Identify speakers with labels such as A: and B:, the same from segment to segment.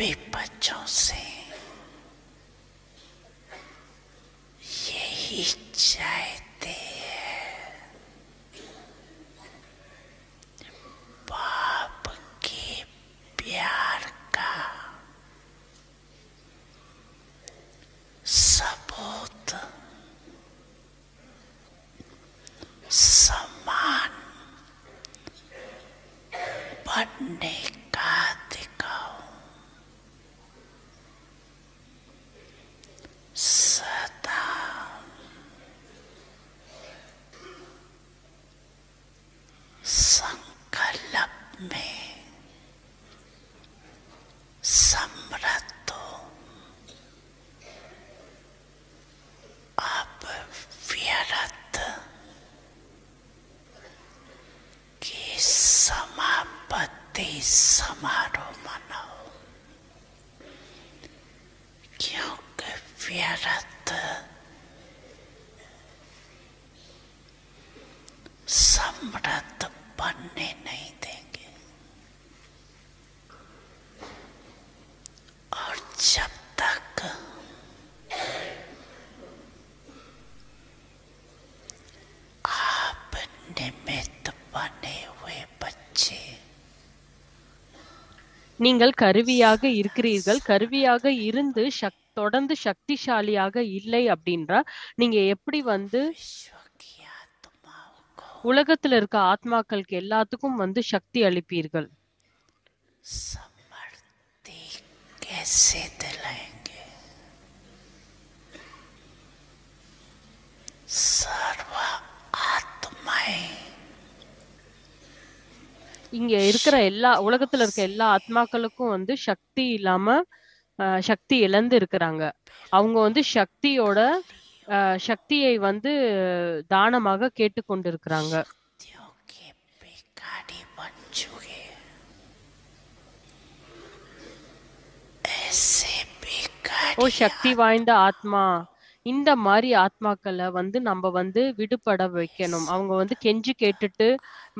A: सभी बच्चों से यही चाहते हैं, बाप के प्यार का सबूत समान बनने का दिखाओ। सदा संकल्प में समृद्ध हो। अब व्यर्थ की समापत्ति समारोह मनाओ, क्योंकि व्यर्थ समृद्ध बनने नहीं देंगे। और जब तक आप निमित्त बने हुए बच्चे,
B: நீங்கள் கருவியாக இருக்கிறீர்கள். கருவியாக இருந்து தொடர்ந்து சக்திசாலியாக இல்லை அப்படின்றா நீங்க எப்படி வந்து
A: विश्व की आत्माओं को
B: உலகத்துல இருக்க ஆத்மாக்களுக்கு எல்லாத்துக்கும் வந்து சக்தி அளிப்பீர்கள்?
A: समृद्धि कैसे दिलाएंगे? सर्व आत्माएं
B: இங்க இருக்கிற உலகத்துல இருக்க எல்லா ஆத்மாக்களுக்கும் வந்து சக்தி இல்லாம சக்தி இழந்து இருக்கிறாங்க. அவங்க வந்து சக்தியை வந்து தானமாக கேட்டுக்கொண்டிருக்கிறாங்க.
A: शक्तियों के भिखारी बन चुके। ऐसे
B: ஓ
A: भिखारी
B: சக்தி வாய்ந்த ஆத்மா, இந்த மாதிரி ஆத்மாக்களை வந்து நம்ம வந்து விடுபட வைக்கணும். அவங்க வந்து கெஞ்சி கேட்டுட்டு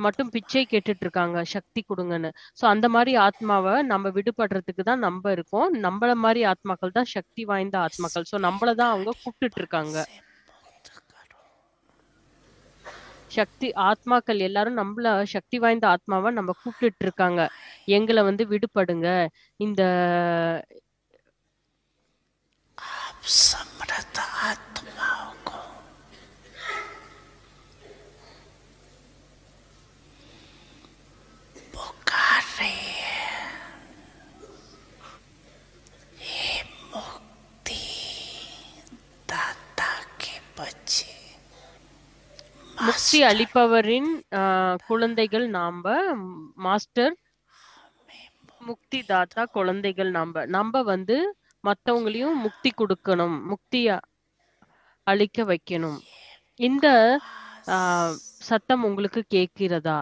B: மட்டும் பிச்சை கேட்டுட்டு இருக்காங்க, சக்தி கொடுங்கன்னு. சோ அந்த மாதிரி ஆத்மாவை நம்ம விடுபடுறதுக்கு தான் நம்ம இருக்கோம். நம்மள மாதிரி ஆத்மாக்கள் தான் சக்தி வாய்ந்த ஆத்மாக்கள். சோ நம்மளதான் அவங்க கூப்பிட்டுட்டு இருக்காங்க.
A: से मुक्त करो।
B: ஆத்மாக்கள் எல்லாரும் நம்மள சக்தி வாய்ந்த ஆத்மாவை நம்ம கூப்பிட்டுட்டு இருக்காங்க. எங்களை வந்து விடுபடுங்க. இந்த
A: आप समृद्ध आत्माओं को पुकार रहे हैं, हे मुक्ति दाता के बच्चे।
B: முக்தி அளிப்பவரின் குழந்தைகள் நாம. மாஸ்டர் முக்தி தாத்தா குழந்தைகள் நம்ம வந்து மத்தவங்களையும் முக்தி கொடுக்கணும், முக்தி அளிக்க வைக்கணும். இந்த சத்தம் உங்களுக்கு கேட்கிறதா?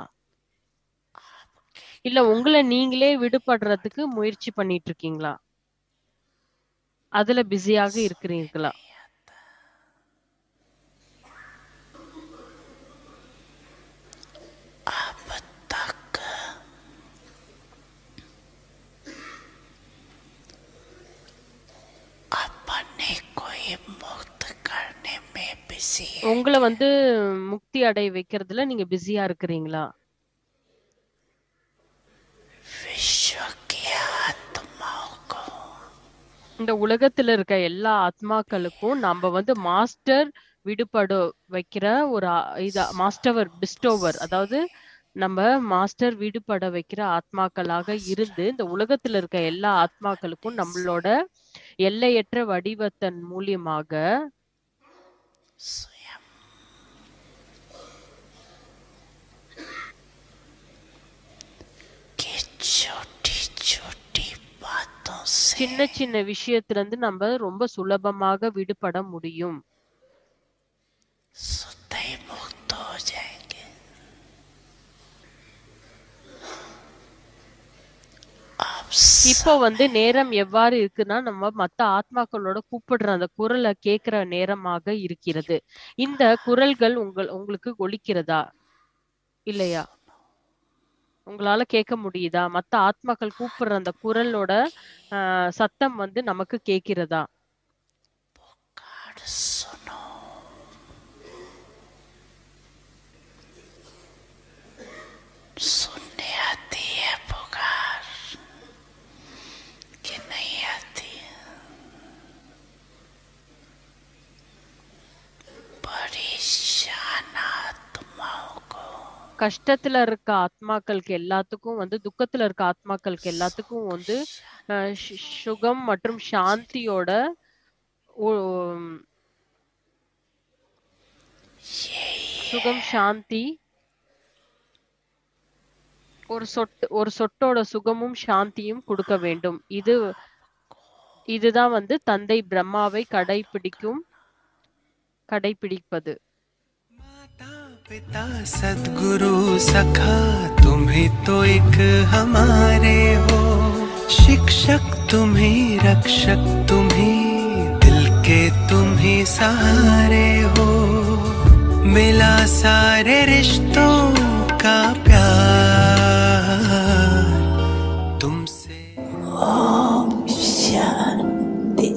B: இல்ல உங்களை நீங்களே விடுபடுறதுக்கு முயற்சி பண்ணிட்டு இருக்கீங்களா? அதுல பிஸியாக இருக்கிறீர்களா?
A: अब तक अपने को ही मुक्त करने में बिजी है।
B: உங்களை வந்து முக்தி அடைய வைக்கிறதுல நீங்க பிஸியா இருக்கிறீங்களா?
A: विश्व की आत्माओं को
B: இந்த உலகத்துல இருக்க எல்லா ஆத்மாக்களுக்கும் நம்ம வந்து மாஸ்டர் விடுபட வைக்கிற ஒரு மாஸ்டர் பிஸ்டோவர், அதாவது நம்ம மாஸ்டர் விடுபட வைக்கிற ஆத்மாக்களாக இருந்து இந்த உலகத்துல இருக்க எல்லா ஆத்மாக்களுக்கும் நம்மளோட எல்லையற்ற வடிவத்தின் மூலியமாக
A: स्वयं की छोटी छोटी बातों से
B: சின்ன சின்ன விஷயத்துல இருந்து நம்ம ரொம்ப சுலபமாக விடுபட முடியும்.
A: स्वतः ही मुक्त हो जाएंगे। आप
B: இப்போ வந்து நேரம் எவ்வாறு இருக்குன்னா நம்ம மத்த ஆத்மாக்களோட கூப்பிடுற அந்த குரலை கேட்கிற நேரமாக இருக்கிறது. இந்த குரல்கள் உங்களுக்கு ஒலிக்கிறதா இல்லையா? உங்களால கேட்க முடியுதா? மத்த ஆத்மாக்கள் கூப்பிடுற அந்த குரலோட சத்தம் வந்து நமக்கு கேட்கிறதா?
A: पुकार सुनो, सुनने आती है पुकार कि नहीं आती? परेशान आत्माओं को
B: கஷ்டத்துல இருக்க ஆத்மாக்களுக்கு எல்லாத்துக்கும் வந்து துக்கத்துல இருக்க ஆத்மாக்களுக்கு எல்லாத்துக்கும்
A: सुख
B: வந்து
A: शांति
B: சுகம் மற்றும் சாந்தியோட உ-
A: यही
B: சுகம் சாந்தி ஒரு சொட்டோட சுகமும் சாந்தியும் கொடுக்க வேண்டும். இதுதான் வந்து தந்தை பிரம்மாவை கடைபிடிப்பது.
C: माता पिता सद्गुरु सखा तुम ही तो एक हमारे हो, शिक्षक तुम ही रक्षक तुम ही दिल के तुम ही सहारे हो, मिला सारे रिश्तों का प्यार तुमसे।
A: ओम शांति।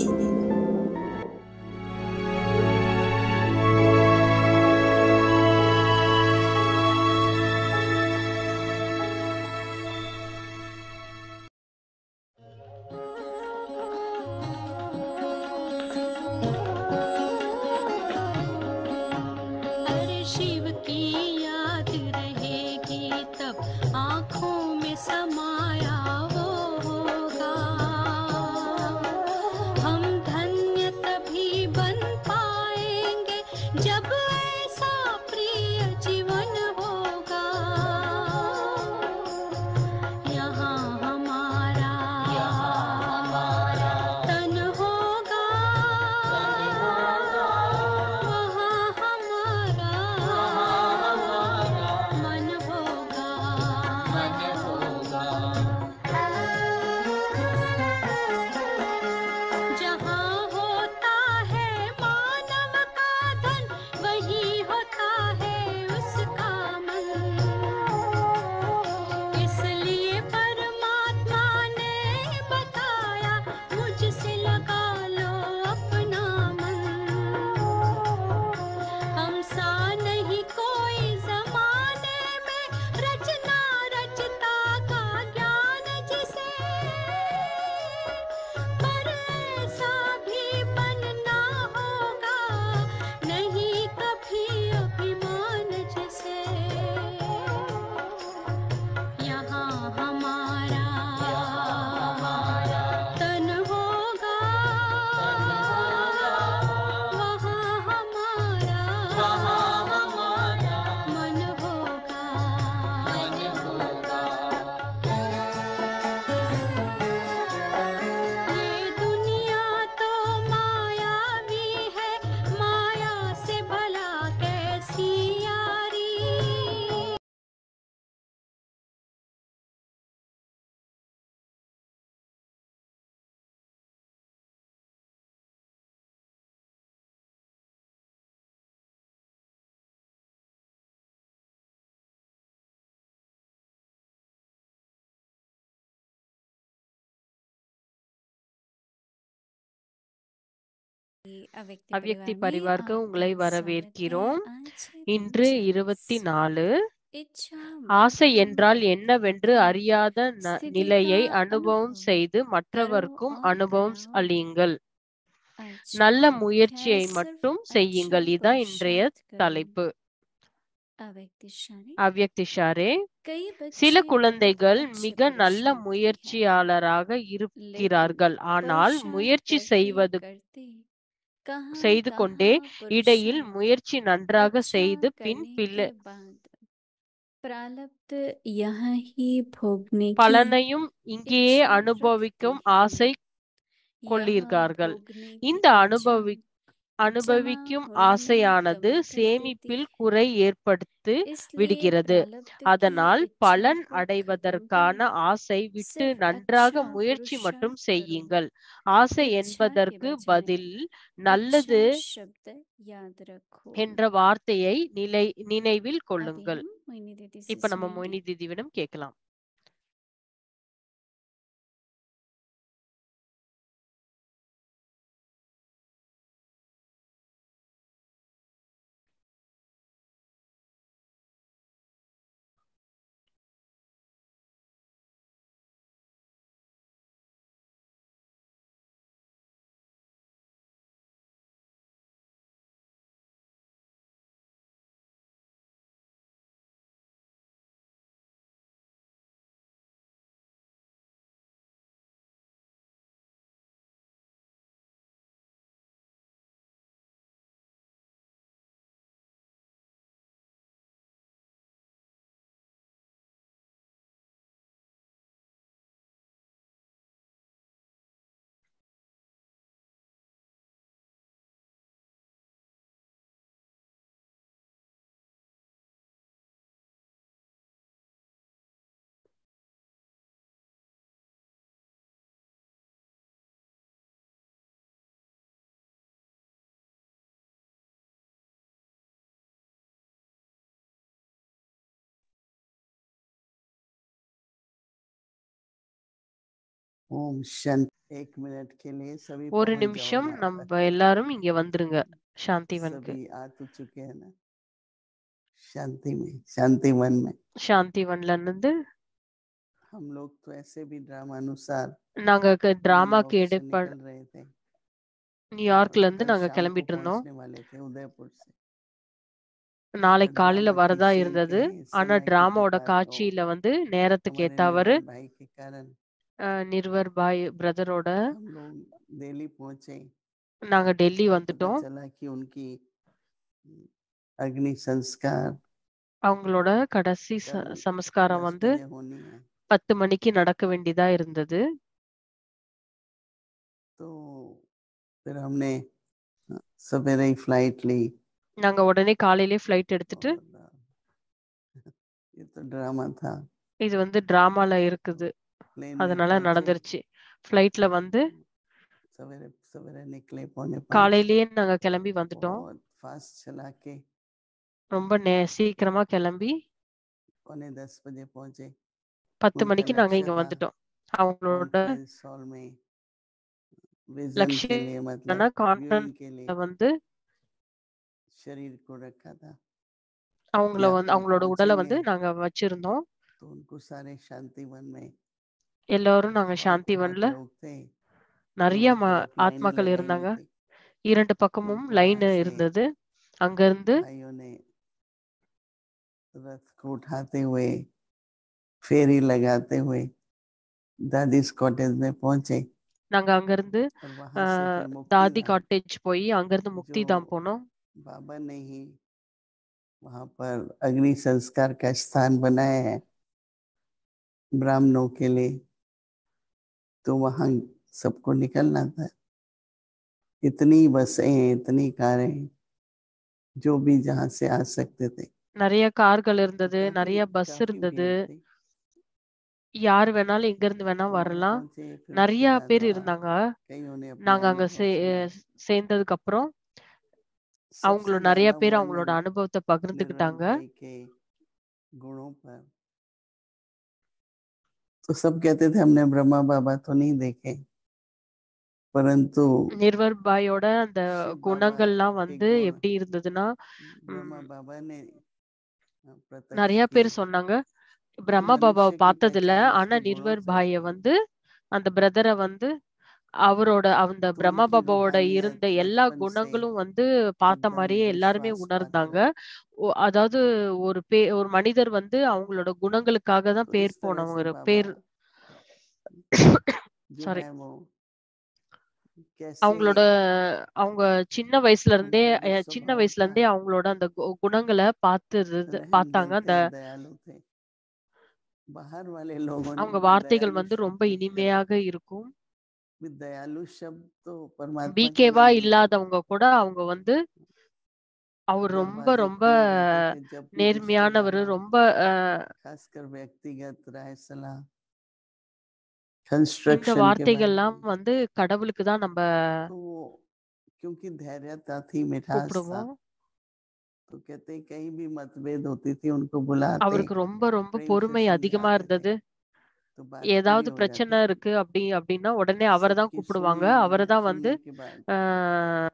D: अरे शिव की याद रहेगी तब आँखों में समाया वो होगा, हम धन्य तभी बन पाएंगे जब ऐसा प्रिय जीवन होगा। यहाँ हमारा तन होगा, वहाँ हमारा मन होगा। जहाँ होता है मानव का धन, वही होता है उसका मन। इसलिए परमात्मा ने बताया, मुझसे लगा लो अपना मन। हम सा नहीं कोई जमाने में, रचना रचता का ज्ञान जिसे, पर ऐसा भी बनना होगा नहीं कभी अभिमान जिसे। यहाँ हमारा तन होगा, वहाँ हमारा मन होगा। ये दुनिया तो मायावी है, माया से भला कैसी यारी।
B: அவ்யக்தி பரிவாருக்கு உங்களை வரவேற்கிறோம். இன்று 24 ஆசை என்றால் என்னவென்று அறியாத நிலையை அனுபவம் செய்து மற்றவர்க்கும் அனுபவம் அளியுங்கள். நல்ல முயற்சியை மட்டும் செய்யுங்கள். இதான் இன்றைய தலைப்பு. அவ்யக்திஷாரே, சில குழந்தைகள் மிக நல்ல முயற்சியாளராக இருக்கிறார்கள். ஆனால் முயற்சி செய்து கொண்டே இடையில் முயற்சி நன்றாக செய்து பின் பலனையும் இங்கேயே அனுபவிக்கும் ஆசை கொள்கிறார்கள். இந்த அனுபவிக்கும் ஆசையானது சேமிப்பில் குறை ஏற்படுத்தி விடுகிறது. அதனால் பலன் அடைவதற்கான ஆசை விட்டு நன்றாக முயற்சி மட்டும் செய்யுங்கள். ஆசை என்பதற்கு பதில் நல்லது என்ற வார்த்தையை நினைவில் கொள்ளுங்கள்.
E: मोहिनी दीदी से
B: இப்ப நம்ம
E: सुनेंगे।
B: மோயினி தீதிவிடம் கேட்கலாம்.
F: ओम शांति। 1 मिनट के लिए सभी
B: ஒரு
F: पहुंच जाओ
B: நிமிஷம்
F: यहाँ पर।
B: நம்ம எல்லாரும் இங்க வந்துருங்க சாந்திவனுக்கு.
F: सभी आ तो चुके हैं ना शांति में, शांतिवन में।
B: சாந்திவன்ல இருந்து
F: हम लोग तो ऐसे भी ड्रामा अनुसार
B: நாங்க டிராமாக்கு
F: न्यूयॉर्क से
B: எடுப்ப
F: निकल रहे थे
B: நியூயார்க்ல
F: और
B: இருந்து
F: कल
B: நாங்க
F: शाम को
B: கிளம்பிட்டு இருந்தோம்.
F: पहुंचने वाले थे उदयपुर से।
B: நாளைக்கு
F: पर
B: காலையில
F: ड्रामा की
B: வரதா
F: सीन
B: இருந்தது.
F: के
B: ஆனா
F: समय के
B: டிராமாவோட
F: प्रकार
B: காட்சியில வந்து நேரத்துக்கு
F: हमारे
B: ஏத்தாவரு
F: निर्मल भाई के कारण
B: நிர்வர் பாய் பிரதரோட
F: हम लोग दिल्ली पहुंचे।
B: நாங்க டெல்லி
F: पता
B: வந்துட்டோம்.
F: चला कि उनकी अग्नि संस्कार
B: அவங்களோட கடைசி
F: कल
B: சமஸ்காரம்
F: 10
B: வந்து
F: बजे होनी है।
B: 10 மணிக்கு நடக்க வேண்டியதா இருந்தது.
F: तो फिर हमने सवेरे ही फ्लाइट ली
B: நாங்க உடனே காலையிலே ஃப்ளைட் எடுத்துட்டு
F: और ये तो ड्रामा था।
B: இது வந்து டிராமால இருக்குது
F: प्लेन में
B: அதனால
F: पहुंचे,
B: நடந்துருச்சு. ஃப்ளைட்ல வந்து
F: सवेरे सवेरे निकले 4:45।
B: காலையிலேயே நாங்க கிளம்பி வந்துட்டோம்.
F: बहुत फास्ट चला के
B: ரொம்ப சீக்கிரமா கிளம்பி
F: 9:45 बजे पहुंचे।
B: 10
F: उनका
B: மணிக்கு நாங்க
F: लक्ष्य
B: இங்க
F: था
B: வந்துட்டோம். அவங்களோட
F: कॉन्फ्रेंस हॉल में विजन के
B: லட்சியம்
F: लिए,
B: என்னன்னா
F: मतलब व्यूइंग
B: கான்ஃபரன்ஸ்ல
F: के लिए
B: வந்து
F: शरीर को रखा था
B: அவங்கள
F: कि आप
B: வந்து
F: लोग
B: அவங்களோட உடலை வந்து
F: पहुंचेंगे
B: நாங்க வச்சிருந்தோம்.
F: तो उनको सारे शांतिवन में
B: எல்லாரும் நாங்க
F: बहुत
B: சாந்திவன்ல
F: लोग थे,
B: நிறைய
F: दोनों तरफ लाइनें
B: ஆத்மாக்கள்
F: लगाई हुई
B: இருந்தாங்க.
F: थी।
B: இரண்டு
F: फिर
B: பக்கமும்
F: बाहर
B: லைன்
F: से
B: இருந்தது. அங்க இருந்து
F: भाइयों ने रथ को उठाते हुए फेरी लगाते हुए दादीज कॉटेज में पहुंचे
B: நாங்க அங்க இருந்து
F: और वहां से फिर
B: தாதி
F: मुक्तिधाम
B: காட்டேஜ் போய் அங்க இருந்து முக்தி
F: जो
B: தாம் போனோம்.
F: बाबा ने ही वहां पर अग्नि संस्कार का स्थान बनाया है ब्राह्मणों के लिए, तो वहां सबको निकलना था। इतनी बसें, इतनी कारें, जो भी जहां से आ सकते थे।
B: நிறைய கார்கள்
F: तो
B: இருந்தது, நிறைய பஸ்
F: काफी
B: இருந்தது.
F: भीड़ थी।
B: யார் வேணாலும் எங்க இருந்து வேணா
F: वहां
B: வரலாம்.
F: पहुंचे, फिर
B: நிறைய
F: उसके बाद
B: பேர்
F: वहां
B: இருந்தாங்க.
F: कईयों ने अपने
B: நாங்க அங்க
F: अनुभव सुनाए।
B: சேர்ந்ததுக்கு அப்புறம்
F: सबसे
B: அவங்களோட நிறைய
F: ज्यादा
B: பேர் அவங்களோட
F: वर्णन
B: அனுபவத்தை
F: निर्मल
B: பகிர்ந்துக்கிட்டாங்க.
F: भाई के गुणों पर तो सब कहते थे हमने ब्रह्मा बाबा तो नहीं देखे, परंतु
B: நிர்வர் பாயோட அந்த
F: शिव बाबा
B: குணங்கள்லாம்
F: के
B: வந்து
F: गुण
B: எப்படி இருந்ததுன்னா
F: ब्रह्मा बाबा ने प्रत्यक्ष
B: நிறைய
F: किए।
B: பேர் சொன்னாங்க
F: तो
B: பிரம்மா பாபாவை
F: मनुष्य की
B: பார்த்தது இல்ல,
F: पहचान
B: ஆனா
F: उसके गुणों
B: நிர்வர்
F: से
B: பாய
F: होती है।
B: வந்து அந்த பிரதரை வந்து அவரோட அந்த
F: तो
B: பிரம்மா
F: उनकी
B: பாபாவோட
F: रूहानियत
B: இருந்த எல்லா
F: बचपन से
B: குணங்களும் வந்து பார்த்த
F: एकदम
B: மாதிரியே எல்லாருமே
F: विश्वास
B: உணர்ந்தாங்க.
F: पात्र।
B: அதாவது ஒரு மனிதர் வந்து அவங்களோட குணங்களுக்காக தான்
F: तो
B: பேர்
F: इस तरह से
B: போனவங்க
F: बाबा
B: பேர்
F: जो
B: சாரி
F: है वो कैसे
B: அவங்களோட அவங்க சின்ன வயசுல இருந்தே
F: उनका जो
B: சின்ன
F: स्वभाव
B: வயசுல
F: था,
B: இருந்தே அவங்களோட அந்த குணங்களை
F: रहन
B: பார்த்தாங்க.
F: सहन
B: அந்த
F: थे, दयालु थे। बाहर वाले लोगों ने
B: அவங்க வார்த்தைகள்
F: दयालु
B: வந்து
F: शब्द
B: ரொம்ப
F: यूज करे।
B: இனிமையாக இருக்கும்.
F: दयालु शब्द तो परमात्मा के
B: பிகேவா
F: नाम में
B: இல்லாதவங்க கூட அவங்க வந்து அவர் ரொம்ப
F: दरवाजे
B: ரொம்ப
F: खुले रहते थे जब भी
B: நேர்மையானவர்,
F: रिश्तेदारों,
B: ரொம்ப
F: खासकर व्यक्तिगत राय सलाह
B: இந்த
F: कंस्ट्रक्शन के बारे
B: வார்த்தைகள்லாம்
F: में।
B: வந்து கடவுளுக்கு தான் நம்ம
F: तो वो क्योंकि धैर्यता थी, मिठास था,
B: கூப்பிடுவோம்.
F: तो कहते हैं कहीं भी मतभेद होती थी उनको बुलाते
B: அவருக்கு ரொம்ப ரொம்ப
F: प्रेम से
B: பொறுமை அதிகமா
F: समझाते थे
B: இருந்தது.
F: तो बात पूरी
B: ஏதாவது
F: हो
B: பிரச்சனை
F: जाती थी।
B: இருக்கு அப்படின்னா உடனே அவரை தான்
F: सबकी
B: கூப்பிடுவாங்க.
F: सुनी
B: அவரை தான் வந்து
F: सुनने के बाद
B: ஆஹ்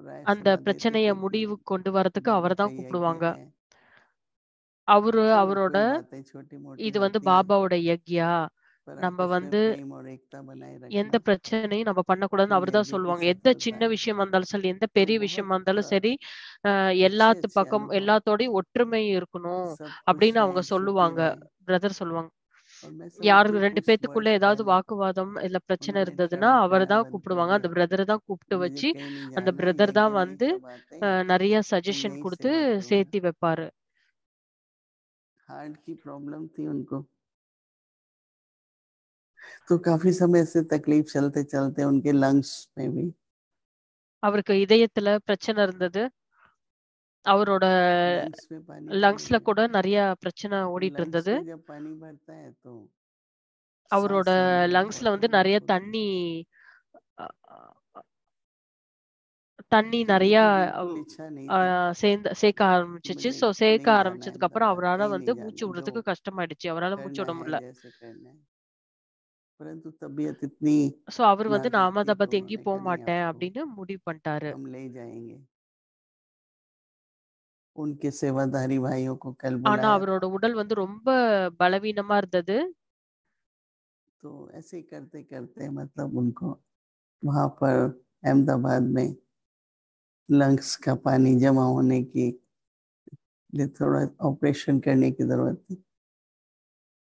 F: राय
B: அந்த
F: सलाह देते
B: பிரச்சனைய
F: थे कि
B: முடிவுக்கு கொண்டு வரதுக்கு
F: बाबा
B: அவரை
F: का
B: தான்
F: यज्ञ
B: கூப்பிடுவாங்க.
F: है,
B: அவரோட
F: कोई बातें छोटी मोटी
B: இது வந்து
F: होती हैं
B: பாபாவோட யக்யா,
F: पर
B: நம்ம
F: आपस में
B: வந்து
F: प्रेम और एकता बनाए
B: எந்த
F: रखना,
B: பிரச்சனையும் நம்ம பண்ணக்கூடாதுன்னு
F: ये
B: அவர் தான்
F: यज्ञ की
B: சொல்லுவாங்க. எந்த
F: सफलता
B: சின்ன
F: है।
B: விஷயமா இருந்தாலும் சரி, எந்த
F: तो
B: பெரிய
F: बहुत
B: விஷயமா இருந்தாலும் சரி,
F: अच्छे अच्छे अनुभव,
B: எல்லாத்தோடயும் ஒற்றுமை இருக்கணும்
F: सब खुश
B: அப்படின்னு
F: रहें,
B: அவங்க
F: सुखी
B: சொல்லுவாங்க.
F: रहें।
B: பிரதர் சொல்லுவாங்க.
F: और मैं समझती
B: யாருக்கு
F: हूँ
B: 2
F: कुछ
B: பேத்துக்குள்ள
F: वर्ष
B: ஏதாவது
F: पहले
B: வாக்குவாதம் இல்ல பிரச்சனை
F: उन्होंने
B: இருந்ததுன்னா
F: ट्रैवल
B: அவரை
F: करना
B: தான்
F: बंद कर
B: கூப்பிடுவாங்க. அந்த
F: दिया
B: பிரதரை தான்
F: कि
B: கூப்பிட்டு
F: मुझे
B: வச்சு
F: कहीं नहीं
B: அந்த
F: जाना,
B: பிரதர் தான்
F: यज्ञ में ही
B: வந்து
F: सब आते हैं,
B: நிறைய
F: मैं
B: சஜஷன்
F: यही
B: கொடுத்து
F: सेवा करूंगा।
B: சேர்த்தி வைப்பாரு.
F: हार्ट की प्रॉब्लम थी उनको, तो काफी समय से तकलीफ चलते चलते उनके लंग्स में भी,
B: அவருக்கு இதயத்துல பிரச்சனை இருந்தது. அவரோட
F: लंग्स में पानी भरने
B: லங்ஸ்ல
F: लगा।
B: கூட நிறைய பிரச்சனை ஓடிட்டு
F: लंग्स
B: இருந்தது.
F: में जब पानी भरता है तो
B: அவரோட
F: सांस लेने में
B: லங்ஸ்ல
F: बहुत
B: வந்து
F: तकलीफ
B: நிறைய
F: होती है।
B: தண்ணி
F: कहने
B: நிறைய
F: की बिल्कुल इच्छा नहीं थी
B: சேர்க்க
F: कि
B: ஆரம்பிச்சிச்சு.
F: मुझे
B: ஸோ சேர்க்க
F: नहीं जाना
B: ஆரம்பிச்சதுக்கு அப்புறம்
F: अहमदाबाद,
B: அவரால
F: कहीं
B: வந்து
F: नहीं
B: மூச்சு
F: जाना, जो
B: விடுறதுக்கு கஷ்டமாயிடுச்சு. அவரால மூச்சு
F: करना
B: விட
F: है
B: முடியல.
F: जैसे करना है, परंतु तबीयत इतनी
B: ஸோ அவர் வந்து நான்
F: नाजुक थी तो
B: அகமதாபாத்
F: उन्होंने
B: எங்கேயும் போக
F: कहा नहीं,
B: மாட்டேன்
F: आपको
B: அப்படின்னு முடிவு பண்ணிட்டாரு.
F: हम ले जाएंगे। उनके सेवाधारी भाइयों को कल
B: ஆனா
F: बुलाया
B: அவரோட உடல் வந்து ரொம்ப பலவீனமா இருந்தது.
F: तो ऐसे ही करते करते मतलब उनको वहां पर अहमदाबाद में लंग्स का पानी जमा होने की लिए थोड़ा ऑपरेशन करने की जरूरत थी।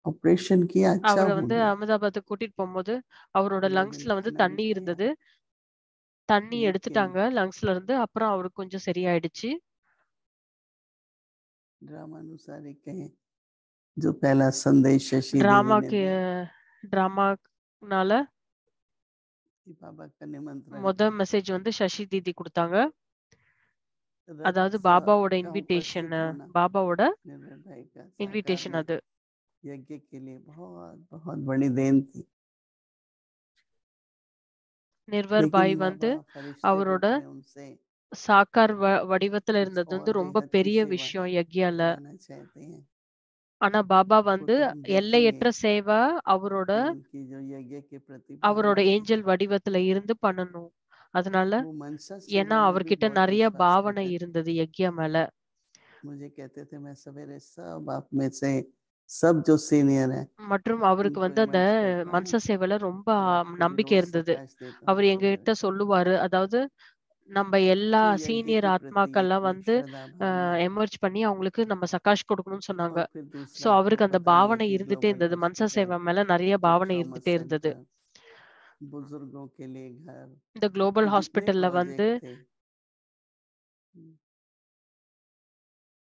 F: ऑपरेशन किया, अच्छा
B: அவரை
F: हो
B: வந்து
F: गया,
B: அகமதாபாத்துக்கு கூட்டிட்டு போகும்போது அவரோட
F: अगले दिन
B: லங்ஸ்ல வந்து
F: खाना भी
B: தண்ணி
F: खाया,
B: இருந்தது. தண்ணி
F: लेकिन
B: எடுத்துட்டாங்க லங்ஸ்ல இருந்து. அப்புறம் அவருக்கு கொஞ்சம் சரியாயிடுச்சு.
F: ड्रामानुसार ही कहें, जो पहला संदेश शशि देवी ने
B: டிராமாக்கு
F: दिया
B: டிராமானால
F: कि बाबा का निमंत्रण
B: முத
F: था,
B: மெசேஜ் வந்து சசி தீதி கொடுத்தாங்க.
F: रथ
B: அதாவது
F: सा
B: பாபாவோட
F: का
B: இன்விடேஷன்,
F: उपस्थित होना
B: பாபாவோட
F: निर्भय भाई का साकार
B: இன்விடேஷன்
F: में
B: அது.
F: यज्ञ के लिए बहुत बहुत बड़ी देन थी।
B: நிர்வர்
F: लेकिन
B: பாய் வந்து
F: बाबा फरिश्ते
B: அவரோட
F: रूप में उनसे
B: சாக்கார் வடிவத்துல
F: कुछ
B: இருந்தது
F: और
B: வந்து ரொம்ப
F: बेहद की
B: பெரிய
F: सेवा
B: விஷயம் யக்யால.
F: कराना चाहते हैं।
B: ஆனா பாபா
F: वो
B: வந்து
F: तो हम देखेंगे
B: எல்லையற்ற சேவை அவரோட
F: कि उनकी जो यज्ञ के प्रति
B: அவரோட
F: भावना थी,
B: ஏஞ்சல் வடிவத்துல இருந்து பண்ணணும். அதனால
F: वो मनसा
B: ஏன்னா
F: सेवा में भी
B: அவர்கிட்ட
F: बहुत
B: நிறைய
F: विश्वास
B: பாவனை
F: करते थे।
B: இருந்தது யக்யா மேல.
F: मुझे कहते थे मैं सवेरे सब आप में से सब जो सीनियर है
B: மற்றும் அவருக்கு
F: उनको
B: வந்து அந்த
F: इमर्ज करता
B: மனச
F: हूँ
B: சேவையில ரொம்ப
F: और आपको भी
B: நம்பிக்கை
F: रोज
B: இருந்தது.
F: प्रकाश देता हूँ
B: அவர்
F: सवेरे।
B: எங்ககிட்ட சொல்லுவாரு, அதாவது நம்ம எல்லா
F: तो यज्ञ
B: சீனியர்
F: के प्रति
B: ஆத்மாக்கள்லாம்
F: इतनी
B: வந்து
F: श्रद्धा भावना,
B: எமர்ஜ் பண்ணி அவங்களுக்கு நம்ம சகாஷ் கொடுக்கணும்னு சொன்னாங்க.
F: और फिर
B: ஸோ
F: दूसरा आपको
B: அவருக்கு அந்த
F: पता ही है
B: பாவனை
F: कि
B: இருந்துட்டே
F: ग्लोबल
B: இருந்தது. மனச
F: हॉस्पिटल,
B: சேவை மேல நிறைய
F: फिर
B: பாவனை
F: ट्रॉमा
B: இருந்துட்டே இருந்தது.
F: सेंटर, बुजुर्गों के लिए घर,
B: இந்த குளோபல்
F: तो जितने
B: ஹாஸ்பிட்டல்ல வந்து
F: प्रोजेक्ट थे,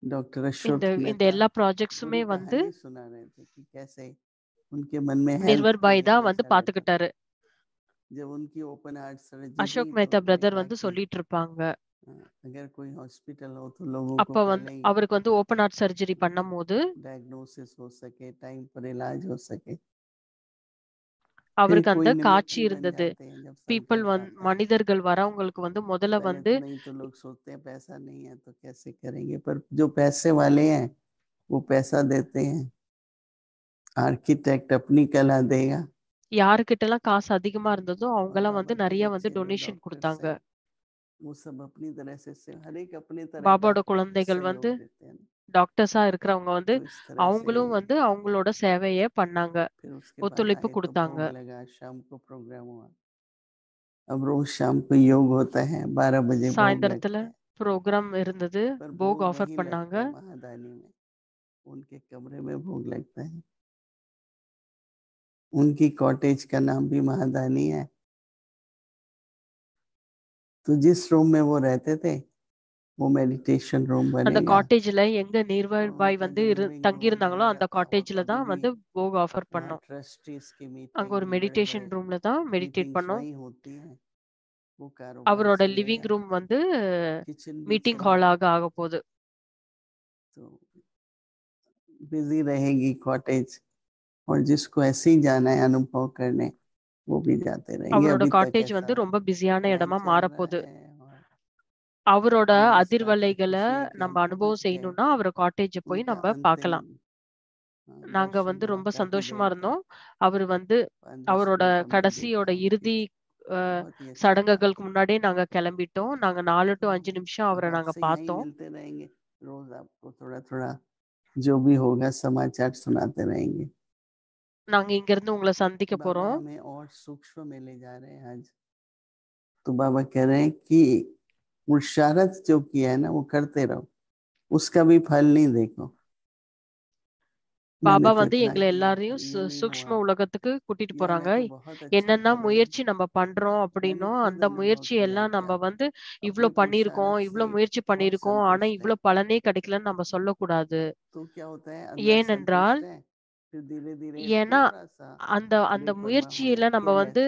F: डॉक्टर अशोक
B: இந்த இந்த
F: मेहता
B: எல்லா ப்ராஜெக்ட்ஸுமே
F: पूरी
B: வந்து
F: कहानी सुना रहे थे कि कैसे उनके मन में हेल्थ
B: நிர்வர்
F: को
B: பாய் தான்
F: लेके
B: வந்து
F: अच्छा रहता।
B: பாத்துக்கிட்டாரு.
F: जब उनकी ओपन हार्ट सर्जरी
B: அசோக்
F: तो
B: மேத்தா
F: वही
B: பிரதர்
F: था
B: வந்து
F: कि
B: சொல்லிட்டு இருப்பாங்க.
F: अगर कोई हॉस्पिटल हो तो लोगों को
B: அப்ப வந்து
F: पहले ही
B: அவருக்கு வந்து ஓப்பன் ஹார்ட் சர்ஜரி பண்ணும்போது
F: डायग्नोसिस हो सके, टाइम पर इलाज हो सके। फिर
B: அவருக்கு அந்த
F: कोई
B: காட்சி
F: निमित्त भी बन
B: இருந்தது.
F: जाते हैं जब
B: பீப்புள்
F: संकल्प आता है।
B: மனிதர்கள் வரவங்களுக்கு வந்து முதல்ல
F: पहले
B: வந்து
F: तो नहीं तो लोग सोचते हैं पैसा नहीं है तो कैसे करेंगे, पर जो पैसे वाले हैं वो पैसा देते हैं। आर्किटेक्ट अपनी कला देगा,
B: யாருக்கிட்டலாம் காசு அதிகமா இருந்ததோ
F: और
B: அவங்கலாம் வந்து
F: बाबा के
B: நிறைய வந்து
F: बच्चे जो
B: டொனேஷன்
F: डॉक्टर्स
B: கொடுத்தாங்க.
F: हैं वो सब अपनी तरह से हर एक अपनी तरह का
B: பாபாவோட குழந்தைகள்
F: सहयोग
B: வந்து
F: देते हैं।
B: டாக்டர்ஸா இருக்கிறவங்க வந்து
F: तो इस तरह से
B: அவங்களும் வந்து அவங்களோட சேவைய பண்ணாங்க,
F: फिर उसके बाद
B: ஒத்துழைப்பு
F: आए तो
B: கொடுத்தாங்க.
F: भोग लगा, शाम को प्रोग्राम हुआ। अब रोज शाम को योग होता है, 12 बजे भोग
B: சாயந்தரத்துல
F: लगता है,
B: ப்ரோக்ராம் இருந்தது,
F: पर
B: போக்
F: भोग
B: ஆஃபர்
F: वहीं
B: பண்ணாங்க.
F: लगता है महादानी में, उनके कमरे में भोग लगता है। उनकी कॉटेज का नाम भी महादानी है। तो जिस रूम में वो रहते थे वो मेडिटेशन रूम
B: அந்த
F: बनेगा,
B: காட்டேஜ்ல எங்க
F: और
B: நிர்வாய் பாய்
F: उनका
B: வந்து
F: जो लिविंग
B: தங்கி
F: रूम
B: இருந்தாங்களோ
F: बन
B: அந்த
F: जाता, वो
B: காட்டேஜ்ல
F: अभी
B: தான்
F: भी
B: வந்து போக் ஆஃபர்
F: वहाँ
B: பண்ணோம்.
F: ट्रस्टीज की
B: அங்க ஒரு
F: मीटिंग, बड़े
B: மெடிடேஷன்
F: बड़े
B: ரூம்ல தான் மெடிடேட்
F: मीटिंग्स
B: பண்ணோம்.
F: वहीं होती हैं। वो कारोबार
B: அவரோட
F: चलेगा,
B: லிவிங் ரூம் வந்து
F: किचन भी
B: மீட்டிங்
F: चलेगा,
B: ஹாலாக ஆக போகுது.
F: तो बिजी रहेगी कॉटेज। और जिसको ऐसे ही जाना है अनुभव करने वो भी जाते रहेंगे।
B: அவரோட
F: अभी तक
B: காட்டேஜ்
F: ऐसा
B: வந்து ரொம்ப பிஸியான
F: प्लान
B: இடமா
F: चल रहा
B: மாறப்போகுது.
F: है, और
B: அவரோட
F: हम इसका
B: அதிர்வலைகளை
F: खुशी है कि
B: நம்ம
F: हम
B: அனுபவம்
F: पहुंच गए
B: செய்யணும்னா அவர் காட்டேஜ் போய்
F: उनका
B: நம்ம
F: अंतिम
B: பார்க்கலாம். நாங்க
F: दर्शन
B: வந்து
F: हुआ
B: ரொம்ப
F: काफी
B: சந்தோஷமா
F: देर तक
B: இருந்தோம். அவர் வந்து
F: 5-10
B: அவரோட
F: मिनट हमने
B: கடைசியோட
F: देखा
B: இறுதி
F: उनकी
B: அஹ்,
F: बहुत ही अच्छा था।
B: சடங்குகளுக்கு முன்னாடியே நாங்க கிளம்பிட்டோம். நாங்க 4 to 5 நிமிஷம்
F: अब
B: அவரை நாங்க
F: आपसे यहीं
B: பார்த்தோம்.
F: मिलते रहेंगे, रोज आपको थोड़ा थोड़ा जो भी होगा समाचार सुनाते रहेंगे।
B: நாங்க இங்க இருந்து உங்களை சந்திக்க
F: बाबा
B: போறோம்.
F: हमें और सूक्ष्म में ले जा रहे हैं आज। तो बाबा कह रहे हैं कि मुशारत जो किया है ना वो करते रहो, उसका भी फल नहीं देखो। मैंने
B: பாபா
F: तो
B: வந்து
F: इतना
B: எங்களை
F: किया
B: எல்லாரையும்
F: ये नहीं
B: சூக்ஷ்ம
F: हुआ,
B: உலகத்துக்கு கூட்டிட்டு
F: या
B: போறாங்க.
F: मैं तो बहुत अच्छा
B: என்னென்ன
F: कर रही हूँ।
B: முயற்சி நம்ம பண்றோம்
F: मैंने
B: அப்படின்னும்
F: खुद
B: அந்த
F: अनुभव
B: முயற்சி
F: किया है
B: எல்லாம்
F: कि
B: நம்ம
F: आप
B: வந்து
F: अपने
B: இவ்ளோ பண்ணியிருக்கோம்,
F: पुरुषार्थ
B: இவ்ளோ
F: से
B: முயற்சி
F: बहुत
B: பண்ணியிருக்கோம், ஆனா
F: संतुष्ट
B: இவ்ளோ
F: हैं।
B: பலனே கிடைக்கலன்னு நம்ம சொல்லக்கூடாது.
F: तो क्या होता है, अंदर
B: ஏனென்றால்
F: संतुष्ट है, फिर धीरे धीरे
B: ஏன்னா
F: थोड़ा सा
B: அந்த அந்த
F: बेपरवाह हो
B: முயற்சியில
F: जाए,
B: நம்ம வந்து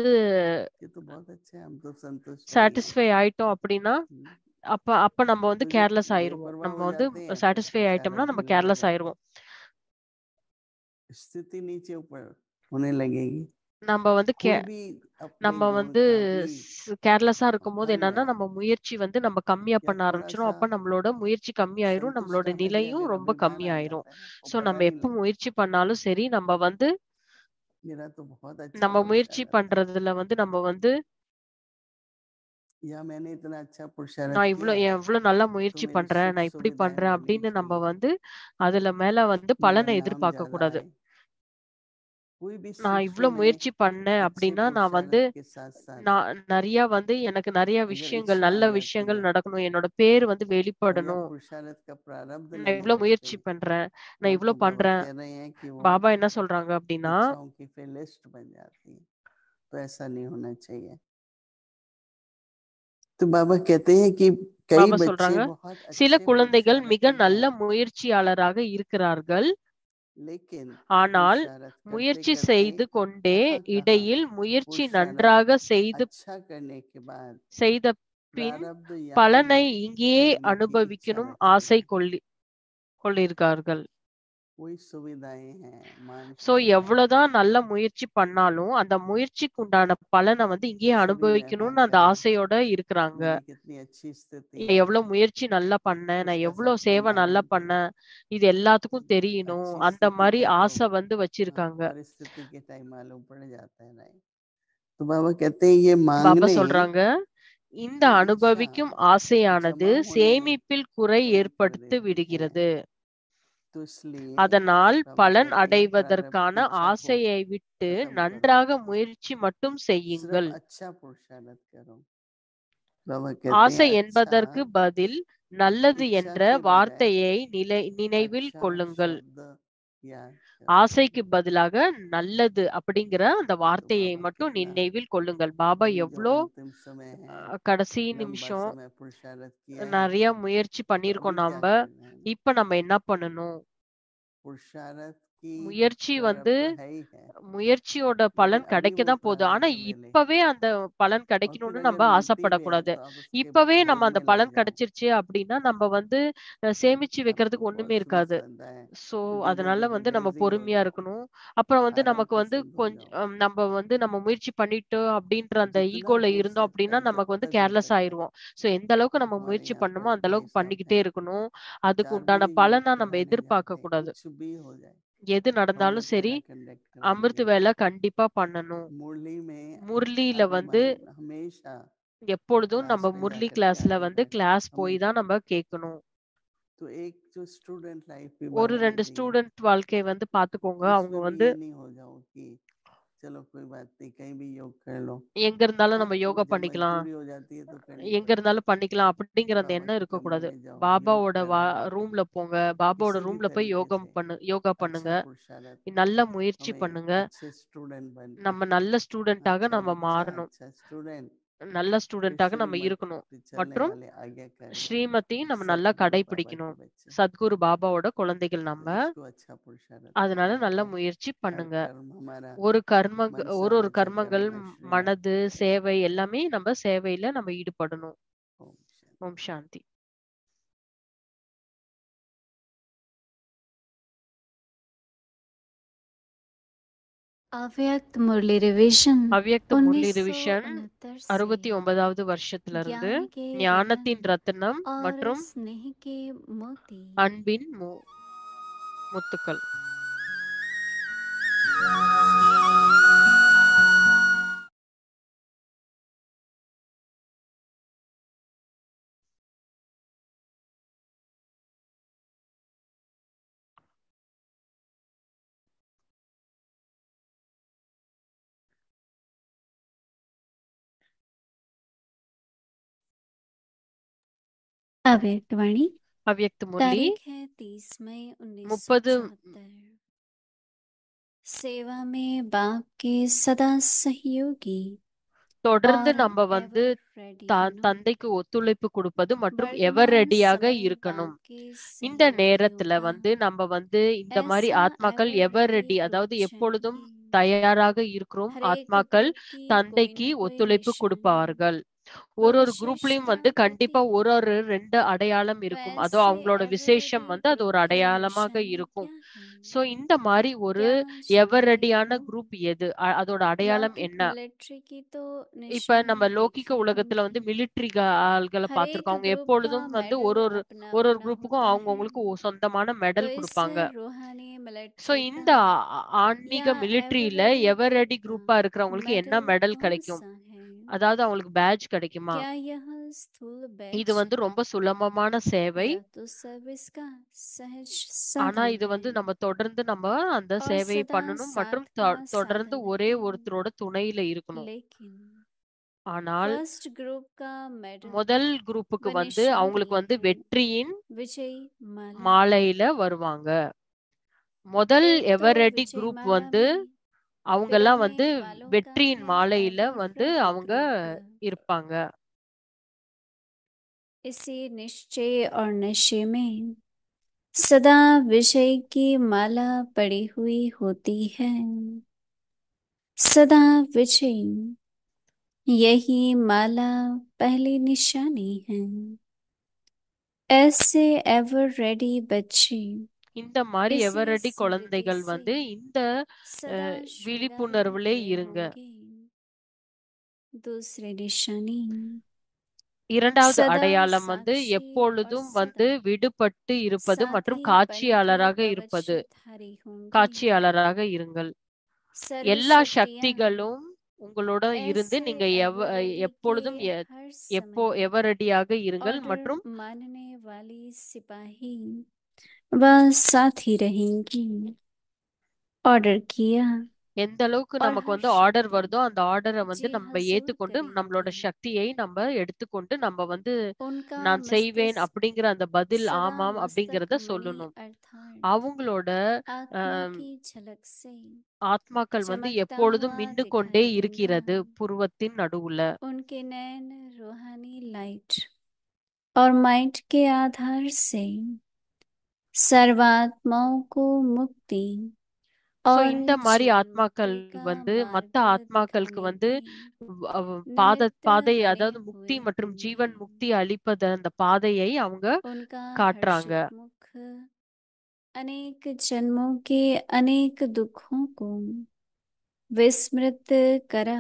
F: केयरलेस ये तो बहुत अच्छा है, हम तो संतुष्ट है ही हैं।
B: சாட்டிஸ்ஃபை ஆயிட்டோம் அப்படின்னா அப்ப அப்ப நம்ம வந்து
F: तो जब
B: கேர்லெஸ் ஆயிருவோம்.
F: बेपरवाह
B: நம்ம
F: हो
B: வந்து
F: जाते हैं तो
B: சாட்டிஸ்ஃபை ஆயிட்டோம்னா
F: पुरुषार्थ
B: நம்ம
F: में लगे
B: கேர்லெஸ்
F: रहते
B: ஆயிருவோம்.
F: हैं, स्थिति नीचे ऊपर होने लगेगी।
B: நம்ம வந்து
F: कोई भी अपने
B: நம்ம
F: गुण
B: வந்து
F: का भी
B: கேர்லெஸ்ஸா இருக்கும்போது
F: फल
B: என்னன்னா
F: है
B: நம்ம முயற்சி வந்து நம்ம கம்மியா
F: या
B: பண்ண
F: थोड़ा
B: ஆரம்பிச்சிரும்.
F: सा
B: அப்ப நம்மளோட முயற்சி கம்மியாயிரும்,
F: संतुष्ट
B: நம்மளோட
F: होने से
B: நிலையும்
F: अगर
B: ரொம்ப
F: अभिमान आ
B: கம்மியாயிரும்.
F: जाता है ना, वो
B: சோ
F: पता
B: நம்ம
F: नहीं
B: எப்ப
F: लगता।
B: முயற்சி பண்ணாலும் சரி நம்ம வந்து
F: मेरा तो बहुत अच्छा
B: நம்ம முயற்சி
F: पुरुषार्थ है,
B: பண்றதுல வந்து நம்ம வந்து
F: या मैंने इतना अच्छा पुरुषार्थ
B: நான்
F: किया है
B: எவ்வளவு நல்லா
F: तो
B: முயற்சி
F: मेरी
B: பண்றேன்,
F: सुख
B: நான் இப்படி
F: सुविधाएं
B: பண்றேன்
F: बढ़नी
B: அப்படின்னு நம்ம
F: चाहिए,
B: வந்து அதுல மேல வந்து
F: मेरा
B: பலனை
F: नाम
B: எதிர்பார்க்க
F: ज्यादा
B: கூடாது.
F: आए। कोई भी
B: நான்
F: सूक्ष्म
B: இவ்ளோ
F: में
B: முயற்சி பண்ணேன்
F: अच्छे
B: அப்படின்னா நான் வந்து
F: पुरुषार्थ के साथ साथ
B: நான் நிறைய வந்து எனக்கு நிறைய
F: अगर
B: விஷயங்கள்
F: इच्छा आ
B: நல்ல
F: जाती
B: விஷயங்கள்
F: है
B: நடக்கணும், என்னோட பேர் வந்து
F: और या
B: வெளிப்படணும்,
F: पुरुषार्थ का प्रारब्ध
B: நான்
F: नहीं
B: இவ்ளோ
F: करते,
B: முயற்சி பண்றேன், நான்
F: वहां
B: இவ்ளோ
F: तो बाबा
B: பண்றேன்.
F: कह रहे हैं कि वो
B: பாபா என்ன சொல்றாங்க அப்படின்னா
F: इच्छाओं की फिर लिस्ट बन जाती है, तो ऐसा नहीं होना चाहिए। तो बाबा कहते हैं कि कई
B: பாபா
F: बच्चे
B: சொல்றாங்க
F: बहुत
B: சில
F: अच्छे
B: குழந்தைகள் மிக
F: पुरुषारथी
B: நல்ல
F: हैं,
B: முயற்சியாளராக இருக்கிறார்கள்.
F: लेकिन
B: ஆனால்
F: पुरुषारथ करते
B: முயற்சி
F: करते
B: செய்து கொண்டே
F: कहाँ कहाँ
B: இடையில் முயற்சி
F: पुरुषारथ
B: நன்றாக
F: अच्छा करने के बाद
B: செய்த பின்
F: प्रारब्ध यहाँ
B: பலனை
F: है
B: இங்கேயே
F: भोगने की इच्छा
B: அனுபவிக்கணும்
F: रखते
B: ஆசை
F: हैं।
B: கொள்ளிருக்கார்கள்.
F: कोई सुविधाएं हैं, मान
B: சோ
F: शान है,
B: எவ்வளவுதான் நல்ல முயற்சி பண்ணாலும் அந்த முயற்சிக்கு உண்டான பலனை வந்து இங்கேயே
F: सभी व्यवहार
B: அனுபவிக்கணும்னு அந்த
F: करें,
B: ஆசையோட இருக்கிறாங்க.
F: मेरी कितनी अच्छी स्थिति
B: நான்
F: है,
B: எவ்வளவு முயற்சி நல்லா பண்ணேன், நான்
F: उसका
B: எவ்வளவு
F: सबको
B: சேவை நல்லா
F: मालूम है।
B: பண்ணேன், இது எல்லாத்துக்கும் தெரியணும்,
F: अच्छी
B: அந்த
F: स्थिति
B: மாதிரி
F: है तो
B: ஆசை வந்து வச்சிருக்காங்க.
F: परिस्थिति के टाइम मालूम पड़ जाता है, नहीं तो बाबा कहते हैं ये
B: பாபா
F: मांगने
B: சொல்றாங்க இந்த
F: की इच्छा
B: அனுபவிக்கும் ஆசையானது
F: जमा होने
B: சேமிப்பில் குறை
F: बंद कर
B: ஏற்படுத்தி
F: देती है,
B: விடுகிறது.
F: तो इसलिए
B: அதனால்
F: बाबा
B: பலன்
F: कहते हैं प्रारब्ध
B: அடைவதற்கான
F: की इच्छा को
B: ஆசையை விட்டு
F: खत्म करो,
B: நன்றாக முயற்சி மட்டும்
F: सिर्फ
B: செய்யுங்கள்.
F: अच्छा पुरुषार्थ करो। बाबा कहते
B: ஆசை
F: हैं अच्छा
B: என்பதற்கு பதில் நல்லது
F: इच्छा
B: என்ற
F: के बजाय
B: வார்த்தையை நினைவில்
F: अच्छा
B: கொள்ளுங்கள்.
F: शब्द याद करो।
B: ஆசைக்கு பதிலாக நல்லது அப்படிங்கிற அந்த
F: तो
B: வார்த்தையை
F: बाबा
B: மட்டும்
F: कितना
B: நினைவில் கொள்ளுங்கள். பாபா
F: अभी जो
B: எவ்வளோ
F: अंतिम समय है,
B: கடைசி
F: लंबा
B: நிமிஷம்
F: समय पुरुषार्थ किया है,
B: நிறைய முயற்சி
F: तो अभी
B: பண்ணியிருக்கோம்
F: क्या
B: நம்ம.
F: करना है?
B: இப்ப நம்ம என்ன பண்ணணும்?
F: पुरुषार्थ की
B: முயற்சி வந்து
F: प्रारब्ध है ही है,
B: முயற்சியோட
F: लेकिन
B: पலன்
F: अभी
B: கிடைக்க
F: वो
B: தான் போகுது. ஆனா
F: प्रारब्ध मिले
B: இப்பவே அந்த பலன்
F: और फिर
B: கிடைக்கணும்னு
F: अगर
B: நம்ம
F: मिलती भी है
B: ஆசைப்படக்கூடாது.
F: तो आप उसके
B: இப்பவே நம்ம அந்த
F: भोगने लग
B: பலன்
F: जाओ,
B: கிடைச்சிருச்சு அப்படின்னா நம்ம வந்து சேமிச்சு
F: आपको
B: வைக்கிறதுக்கு
F: बहुत
B: ஒண்ணுமே
F: सुख
B: இருக்காது.
F: आता है,
B: சோ
F: तो धीरे
B: அதனால
F: धीरे
B: வந்து நம்ம
F: लेजी हो
B: பொறுமையா
F: जाओ,
B: இருக்கணும். அப்புறம் வந்து
F: आराम
B: நமக்கு வந்து
F: पसंद हो जाओ,
B: கொஞ்சம் நம்ம வந்து நம்ம முயற்சி பண்ணிட்டோம் அப்படின்ற அந்த
F: जितना
B: ஈகோல
F: हो
B: இருந்தோம்
F: सकता
B: அப்படின்னா
F: है जब
B: நமக்கு வந்து
F: तक हो
B: கேர்லெஸ்
F: सकता है।
B: ஆயிருவோம். சோ எந்த அளவுக்கு நம்ம
F: हमारे
B: முயற்சி
F: यहाँ
B: பண்ணுமோ
F: पर
B: அந்த
F: भाई
B: அளவுக்கு
F: साहब
B: பண்ணிக்கிட்டே
F: हैं,
B: இருக்கணும். அதுக்கு
F: 4
B: உண்டான
F: बजे योग
B: பலனா நம்ம
F: कराने
B: எதிர்பார்க்க
F: जाते हैं,
B: கூடாது.
F: कुछ भी हो जाए
B: எது நடந்தாலும்
F: अमृत
B: சரி
F: वेला कंडक्ट
B: அமிர்த
F: कराएंगे।
B: வேலை கண்டிப்பா பண்ணணும்.
F: मुरली में
B: முரளியில
F: अभी
B: வந்து
F: मालूम हमेशा
B: எப்பொழுதும்
F: क्लास
B: நம்ம
F: में जा
B: முரளி
F: करके
B: கிளாஸ்ல
F: आते
B: வந்து
F: थे,
B: கிளாஸ் போய்
F: हमेशा।
B: தான் நம்ம கேட்கணும்.
F: तो एक जो स्टूडेंट लाइफ भी
B: ஒரு
F: बाबा ने
B: 2
F: दी है,
B: ஸ்டூடெண்ட் வாழ்க்கைய வந்து பாத்துக்கோங்க. அவங்க
F: उसमें भी
B: வந்து
F: ये नहीं हो जाओ कि चलो कोई बात नहीं कहीं भी योग कर लो,
B: எங்க இருந்தாலும்
F: हाँ
B: நம்ம யோகா
F: जब
B: பண்ணிக்கலாம்,
F: मजबूरी हो जाती है तो करनी
B: எங்க
F: पड़ती
B: இருந்தாலும் பண்ணிக்கலாம் அப்படிங்கிற
F: है।
B: அந்த
F: बाबा
B: எண்ணம்
F: के कमरे
B: இருக்கக்கூடாது.
F: में जाओ, योग
B: பாபாவோட
F: करो,
B: ரூம்ல போங்க, பாபாவோட
F: किसी भी
B: ரூம்ல போய்
F: तरीके से
B: யோகா பண்ணுங்க.
F: अच्छा पुरुषार्थ
B: நல்ல முயற்சி
F: हमें
B: பண்ணுங்க.
F: अच्छे स्टूडेंट बनकर
B: நம்ம நல்ல ஸ்டூடெண்டாக
F: अच्छा
B: நம்ம
F: बच्चा
B: மாறணும்.
F: अच्छा स्टूडेंट
B: நல்ல
F: फिर
B: ஸ்டூடெண்டாக நம்ம
F: श्रीमत
B: இருக்கணும்.
F: पे चलने
B: மற்றும்
F: वाले आज्ञाकारी
B: ஸ்ரீமதி நம்ம நல்லா
F: सतगुरु बाबा के
B: கடைபிடிக்கணும்.
F: बच्चे,
B: சத்குரு பாபாவோட குழந்தைகள்
F: तो
B: நம்ம.
F: इसको अच्छा पुरुषार्थ
B: அதனால
F: करना
B: நல்ல
F: है।
B: முயற்சி
F: हर
B: பண்ணுங்க.
F: कर्म हमारा
B: ஒரு
F: मनसा
B: ஒரு
F: वचन
B: கர்மங்கள்,
F: कर्म में श्रीमत
B: மனது, சேவை எல்லாமே நம்ம சேவையில நம்ம ஈடுபடணும்.
F: ओम शांति।
B: ஓம் சாந்தி.
E: अव्यक्त मुरली रिविजन
B: அவ்யக்த முரளி ரிவிஷன்
E: 1969 से
B: 69வது வருஷத்திலிருந்து
E: ज्ञान के
B: ஞானத்தின்
E: रतन
B: ரத்தினம்
E: और
B: மற்றும்
E: स्नेह के मोती
B: அன்பின் முத்துக்கள்.
E: अव्यक्तवाणी
B: அவ்யக்த முரளி
E: तारीख है 30 मई
B: 30
E: 1974 सेवा में बाप के सदा सहयोगी
B: தொடர்ந்து
E: और
B: நம்ம வந்து
E: एवर रेडी बनो
B: தந்தைக்கு ஒத்துழைப்பு கொடுப்பது மற்றும் எவர்
E: वर्तमान
B: ரெடியாக
E: समय
B: இருக்கணும்.
E: बाप के
B: இந்த
E: सहयोगियों
B: நேரத்துல
E: का
B: வந்து நம்ம வந்து இந்த மாதிரி
E: ऐसा
B: ஆத்மாக்கள்
E: एवर
B: எவர்
E: रेडी
B: ரெடி,
E: ग्रुप
B: அதாவது எப்பொழுதும்
E: चाहिए
B: தயாராக இருக்கிறோம்
E: हर एक
B: ஆத்மாக்கள்
E: ग्रुप की कोई
B: தந்தைக்கு
E: न कोई
B: ஒத்துழைப்பு
E: निशानी
B: கொடுப்பார்கள்.
E: कोई
B: ஒரு குரூப்லயும் வந்து
E: विशेषता
B: கண்டிப்பா
E: होती है
B: ஒரு ரெண்டு அடையாளம் இருக்கும். அதோ
E: वैसे
B: அவங்களோட
E: एवर
B: விசேஷம்
E: रेडी
B: வந்து அது
E: ग्रुप
B: ஒரு
E: की
B: அடையாளமாக
E: निशानी
B: இருக்கும்.
E: क्या है
B: சோ இந்த மாதிரி ஒரு
E: क्या
B: எவர்
E: जानते
B: ரெடியான
E: हो
B: குரூப் எது, அதோட அடையாளம்
E: लौकिक
B: என்ன?
E: मिलिट्री की तो
B: இப்ப நம்ம
E: निशानी
B: லௌகிக
E: देखी
B: உலகத்துல வந்து
E: होंगी
B: மிலிட்ரி ஆள்களை
E: हर एक
B: பார்த்திருக்கோம். அவங்க
E: ग्रुप का
B: எப்பொழுதும் வந்து
E: मेडल
B: ஒரு ஒரு
E: अपना
B: ஒரு ஒரு
E: अपना
B: குரூப்புக்கும்
E: होता है
B: அவங்கவுங்களுக்கு சொந்தமான
E: तो
B: மெடல்
E: इस
B: கொடுப்பாங்க.
E: रूहानी
B: சோ
E: मिलिट्री
B: இந்த
E: का
B: ஆன்மீக
E: या
B: மிலிட்ரியில
E: एवरेडी
B: எவர்
E: ग्रुप
B: ரெடி
E: का
B: குரூப்பா இருக்கிறவங்களுக்கு என்ன
E: मेडल
B: மெடல்
E: कौन
B: கிடைக்கும்,
E: सा है
B: அதாவது அவங்களுக்கு பேட்ஜ் கிடைக்குமா?
E: क्या यह स्थूल
B: இது
E: बैच
B: வந்து ரொம்ப சுலபமான சேவை.
E: यह तो सर्विस का सहज
B: ஆனா
E: साधन
B: இது
E: है
B: வந்து நம்ம தொடர்ந்து நம்ம அந்த
E: और
B: சேவையை
E: सदा
B: பண்ணணும் மற்றும்
E: साथ का
B: தொடர்ந்து
E: साधन
B: ஒரே
E: है
B: ஒருத்தரோட துணையில இருக்கணும்.
E: लेकिन
B: ஆனால்
E: फर्स्ट ग्रुप का मेडल
B: முதல் குரூப்புக்கு
E: व
B: வந்து
E: निशानी
B: அவங்களுக்கு வந்து
E: है
B: வெற்றியின்
E: विजयी माला
B: மாலையில வருவாங்க. முதல்
E: एक तो
B: எவர் ரெடி
E: विजय
B: குரூப்
E: माला
B: வந்து
E: में
B: அவங்கெல்லாம்
E: पिरोने
B: வந்து
E: वालों का
B: வெற்றியின்
E: है
B: மாலையில
E: एवर
B: வந்து
E: रेडी
B: அவங்க
E: ग्रुप
B: இருப்பாங்க.
E: इसी निश्चय और नशे में सदा विजय की माला पड़ी हुई होती है सदा विजय यही माला पहली निशानी है ऐसे एवर रेडी बच्चे
B: இந்த மாதிரி
E: इसी
B: எவர் ரெடி
E: स्मृति
B: குழந்தைகள்
E: से
B: வந்து இந்த
E: सदा श्रृंगारे
B: விழிப்புணர்வுலே
E: हुए
B: இருங்க.
E: होंगे दूसरी निशानी
B: இரண்டாவது
E: सदा
B: அடையாளம் வந்து
E: साक्षी और
B: எப்பொழுதும் வந்து
E: सदा
B: விடுபட்டு இருப்பது மற்றும்
E: साथी
B: காட்சியாளராக
E: बनके
B: இருப்பது.
E: कवचधारी होंगे
B: காட்சியாளராக இருங்கள்.
E: सर्व
B: எல்லா
E: शक्तियां
B: சக்திகளும் உங்களோட இருந்து
E: ऐसे
B: நீங்க
E: एवर रेडी के
B: எப்பொழுதும்
E: हर
B: எப்போ
E: समय
B: எவர் ரெடியாக இருங்கள்
E: ऑर्डर
B: மற்றும்
E: मानने वाली सिपाही व साथी रहेंगी ऑर्डर किया
B: எந்த அளவுக்கு
E: और
B: நமக்கு
E: हर
B: வந்து ஆர்டர்
E: शक्ति
B: வருதோ அந்த ஆர்டரை வந்து
E: जी
B: நம்ம
E: हजूर
B: ஏத்துக்கொண்டு நம்மளோட
E: करेंगे
B: சக்தியை நம்ம எடுத்துக்கொண்டு நம்ம வந்து
E: उनका
B: நான் செய்வேன்
E: मस्तिष्क
B: அப்படிங்கிற அந்த பதில்
E: सदा
B: ஆமாம்
E: मस्तक
B: அப்படிங்கிறத
E: मणि
B: சொல்லணும்.
E: अर्थात
B: அவங்களோட
E: आत्मा
B: ஆம்,
E: की झलक से
B: ஆத்மாக்கள் வந்து
E: चमकता
B: எப்பொழுதும்
E: हुआ
B: மின்னு கொண்டே
E: दिखाई देगा
B: இருக்கிறது புருவத்தின் நடுவுல.
E: उनके नैन रूहानी लाइट और माइट के आधार से सर्वात्माओं को मुक्ति
B: சோ
E: और
B: இந்த மாதிரி
E: जीवन
B: ஆத்மாக்கள்
E: मुक्ति का
B: வந்து மத்த
E: मार्ग
B: ஆத்மாக்களுக்கு
E: दिखाने
B: வந்து
E: की निमित्त
B: பாதை,
E: बने
B: அதாவது முக்தி
E: हुए
B: மற்றும்
E: होंगे
B: ஜீவன் முக்தி அளிப்பத அந்த பாதையை அவங்க
E: उनका
B: காட்டுறாங்க.
E: हर्षित मुख अनेक जन्मों के अनेक दुखों को विस्मृत करा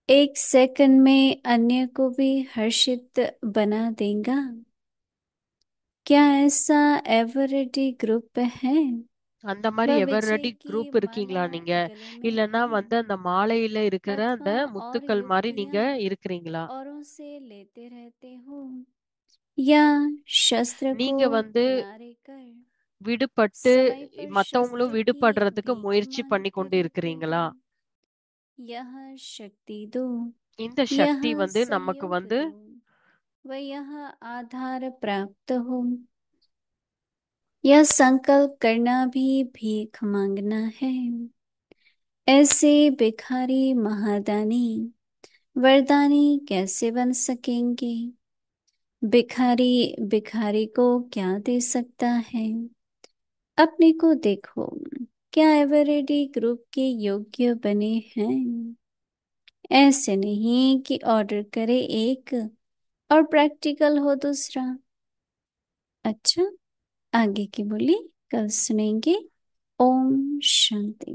E: एक सेकंड में अन्य को भी हर्षित बना देगा क्या ऐसा एवरेडी ग्रुप है
B: அந்த மாதிரி
E: वह
B: எவர்
E: विजय
B: ரெடி
E: की
B: குரூப் இருக்கீங்களா
E: माला
B: நீங்க?
E: गले में
B: இல்லன்னா
E: है
B: வந்து அந்த மாலையில இருக்கிற அந்த
E: अथवा और
B: முத்துக்கள் மாதிரி நீங்க
E: युक्तियां
B: இருக்கிறீங்களா?
E: औरों से लेते रहते हो या शस्त्र को
B: நீங்க வந்து
E: किनारे कर
B: விடுபட்டு
E: समय पर
B: மத்தவங்களும்
E: शस्त्र की
B: விடுபடுறதுக்கு
E: भीख
B: முயற்சி பண்ணி
E: मांगते
B: கொண்டு
E: रहते
B: இருக்கிறீங்களா?
E: हो यह शक्ति दो
B: இந்த
E: यह
B: சக்தி வந்து நமக்கு
E: सहयोग
B: வந்து
E: दो व यह आधार प्राप्त हो यह संकल्प करना भी भीख मांगना है ऐसे भिखारी महादानी वरदानी कैसे बन सकेंगे भिखारी भिखारी को क्या दे सकता है अपने को देखो क्या एवरेडी ग्रुप के योग्य बने हैं ऐसे नहीं कि ऑर्डर करे एक और प्रैक्टिकल हो दूसरा अच्छा आगे की बोली कल सुनेंगे ओम शांति